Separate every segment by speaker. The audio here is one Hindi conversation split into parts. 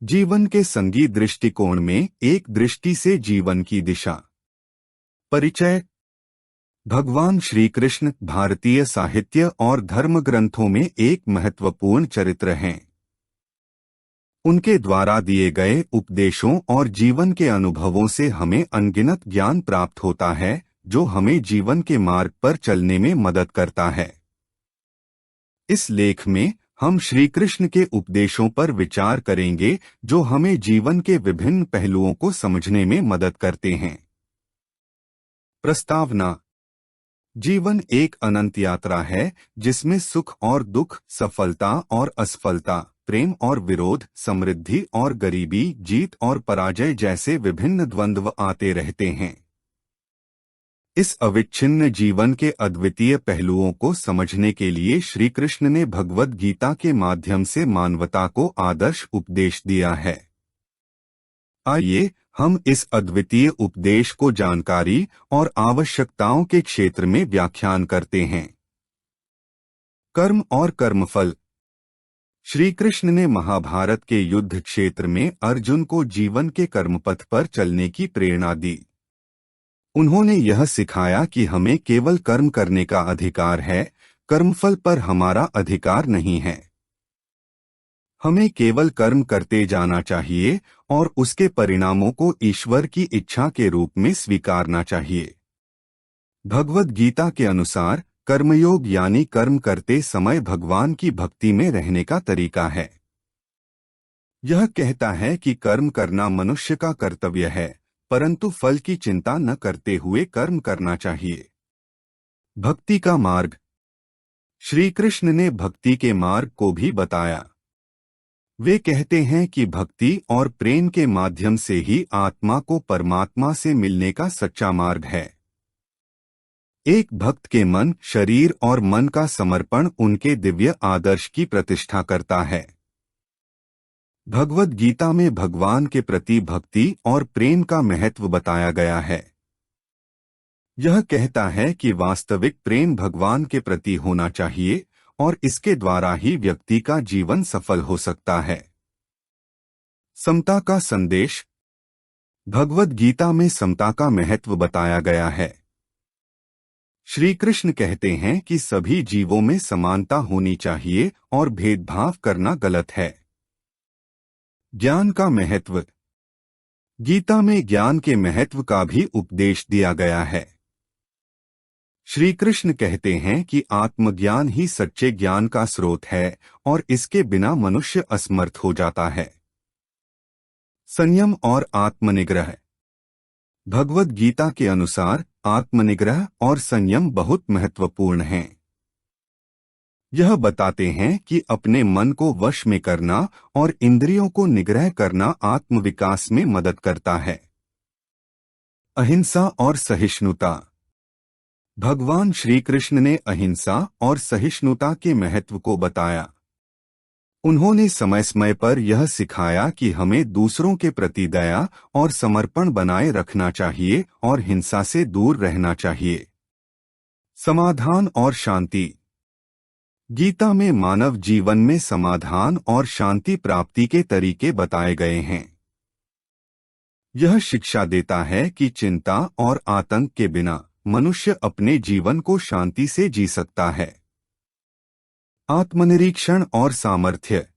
Speaker 1: जीवन के संगीत दृष्टिकोण में एक दृष्टि से जीवन की दिशा। परिचय। भगवान श्री कृष्ण भारतीय साहित्य और धर्म ग्रंथों में एक महत्वपूर्ण चरित्र हैं। उनके द्वारा दिए गए उपदेशों और जीवन के अनुभवों से हमें अनगिनत ज्ञान प्राप्त होता है, जो हमें जीवन के मार्ग पर चलने में मदद करता है। इस लेख में हम श्री कृष्ण के उपदेशों पर विचार करेंगे, जो हमें जीवन के विभिन्न पहलुओं को समझने में मदद करते हैं। प्रस्तावना। जीवन एक अनंत यात्रा है, जिसमें सुख और दुख, सफलता और असफलता, प्रेम और विरोध, समृद्धि और गरीबी, जीत और पराजय जैसे विभिन्न द्वंद्व आते रहते हैं। इस अविच्छिन्न जीवन के अद्वितीय पहलुओं को समझने के लिए श्री कृष्ण ने भगवद गीता के माध्यम से मानवता को आदर्श उपदेश दिया है। आइए हम इस अद्वितीय उपदेश को जानकारी और आवश्यकताओं के क्षेत्र में व्याख्यान करते हैं। कर्म और कर्मफल। श्री कृष्ण ने महाभारत के युद्ध क्षेत्र में अर्जुन को जीवन के कर्मपथ पर चलने की प्रेरणा दी। उन्होंने यह सिखाया कि हमें केवल कर्म करने का अधिकार है, कर्मफल पर हमारा अधिकार नहीं है। हमें केवल कर्म करते जाना चाहिए और उसके परिणामों को ईश्वर की इच्छा के रूप में स्वीकारना चाहिए। भगवद गीता के अनुसार कर्मयोग यानी कर्म करते समय भगवान की भक्ति में रहने का तरीका है। यह कहता है कि कर्म करना मनुष्य का कर्तव्य है, परंतु फल की चिंता न करते हुए कर्म करना चाहिए। भक्ति का मार्ग। श्री कृष्ण ने भक्ति के मार्ग को भी बताया। वे कहते हैं कि भक्ति और प्रेम के माध्यम से ही आत्मा को परमात्मा से मिलने का सच्चा मार्ग है। एक भक्त के मन, शरीर और मन का समर्पण उनके दिव्य आदर्श की प्रतिष्ठा करता है। भगवद गीता में भगवान के प्रति भक्ति और प्रेम का महत्व बताया गया है। यह कहता है कि वास्तविक प्रेम भगवान के प्रति होना चाहिए और इसके द्वारा ही व्यक्ति का जीवन सफल हो सकता है। समता का संदेश। भगवद गीता में समता का महत्व बताया गया है। श्री कृष्ण कहते हैं कि सभी जीवों में समानता होनी चाहिए और भेदभाव करना गलत है। ज्ञान का महत्व। गीता में ज्ञान के महत्व का भी उपदेश दिया गया है। श्री कृष्ण कहते हैं कि आत्मज्ञान ही सच्चे ज्ञान का स्रोत है और इसके बिना मनुष्य असमर्थ हो जाता है। संयम और आत्मनिग्रह। भगवद गीता के अनुसार आत्मनिग्रह और संयम बहुत महत्वपूर्ण हैं। यह बताते हैं कि अपने मन को वश में करना और इंद्रियों को निग्रह करना आत्मविकास में मदद करता है। अहिंसा और सहिष्णुता। भगवान श्री कृष्ण ने अहिंसा और सहिष्णुता के महत्व को बताया। उन्होंने समय समय पर यह सिखाया कि हमें दूसरों के प्रति दया और समर्पण बनाए रखना चाहिए और हिंसा से दूर रहना चाहिए। समाधान और शांति। गीता में मानव जीवन में समाधान और शांति प्राप्ति के तरीके बताए गए हैं। यह शिक्षा देता है कि चिंता और आतंक के बिना मनुष्य अपने जीवन को शांति से जी सकता है। आत्मनिरीक्षण और सामर्थ्य।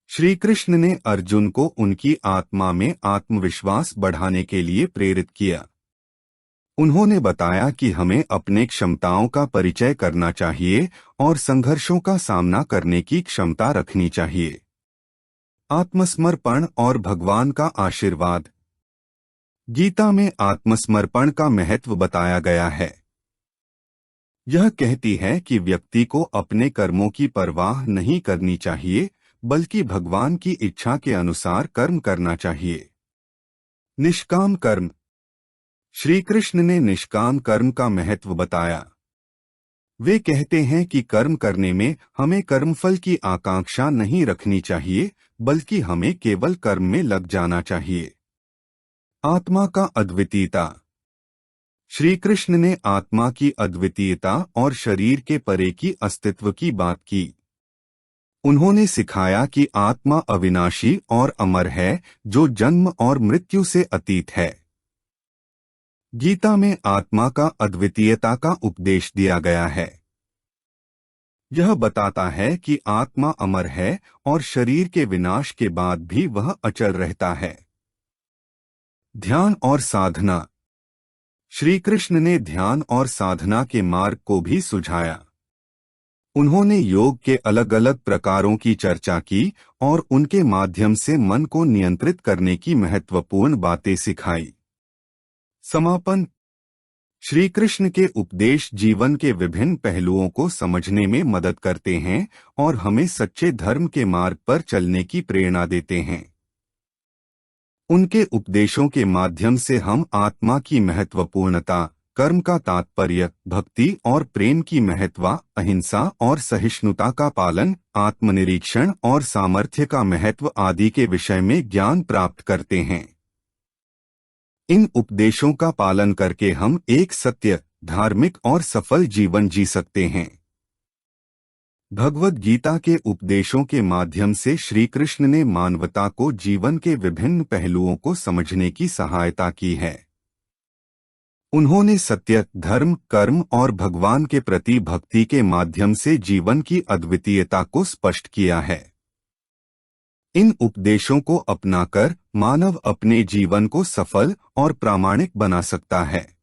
Speaker 1: श्री कृष्ण ने अर्जुन को उनकी आत्मा में आत्मविश्वास बढ़ाने के लिए प्रेरित किया। उन्होंने बताया कि हमें अपने क्षमताओं का परिचय करना चाहिए और संघर्षों का सामना करने की क्षमता रखनी चाहिए। आत्मसमर्पण और भगवान का आशीर्वाद। गीता में आत्मसमर्पण का महत्व बताया गया है। यह कहती है कि व्यक्ति को अपने कर्मों की परवाह नहीं करनी चाहिए, बल्कि भगवान की इच्छा के अनुसार कर्म करना चाहिए। निष्काम कर्म। श्री कृष्ण ने निष्काम कर्म का महत्व बताया। वे कहते हैं कि कर्म करने में हमें कर्मफल की आकांक्षा नहीं रखनी चाहिए, बल्कि हमें केवल कर्म में लग जाना चाहिए। आत्मा का अद्वितीयता। श्री कृष्ण ने आत्मा की अद्वितीयता और शरीर के परे की अस्तित्व की बात की। उन्होंने सिखाया कि आत्मा अविनाशी और अमर है, जो जन्म और मृत्यु से अतीत है। गीता में आत्मा का अद्वितीयता का उपदेश दिया गया है। यह बताता है कि आत्मा अमर है और शरीर के विनाश के बाद भी वह अचल रहता है। ध्यान और साधना। श्री कृष्ण ने ध्यान और साधना के मार्ग को भी सुझाया। उन्होंने योग के अलग अलग प्रकारों की चर्चा की और उनके माध्यम से मन को नियंत्रित करने की महत्वपूर्ण बातें सिखाई। समापन। श्री कृष्ण के उपदेश जीवन के विभिन्न पहलुओं को समझने में मदद करते हैं और हमें सच्चे धर्म के मार्ग पर चलने की प्रेरणा देते हैं। उनके उपदेशों के माध्यम से हम आत्मा की महत्वपूर्णता, कर्म का तात्पर्य, भक्ति और प्रेम की महत्व, अहिंसा और सहिष्णुता का पालन, आत्मनिरीक्षण और सामर्थ्य का महत्व आदि के विषय में ज्ञान प्राप्त करते हैं। इन उपदेशों का पालन करके हम एक सत्य, धार्मिक और सफल जीवन जी सकते हैं। भगवद गीता के उपदेशों के माध्यम से श्री कृष्ण ने मानवता को जीवन के विभिन्न पहलुओं को समझने की सहायता की है। उन्होंने सत्य, धर्म, कर्म और भगवान के प्रति भक्ति के माध्यम से जीवन की अद्वितीयता को स्पष्ट किया है। इन उपदेशों को अपनाकर मानव अपने जीवन को सफल और प्रामाणिक बना सकता है।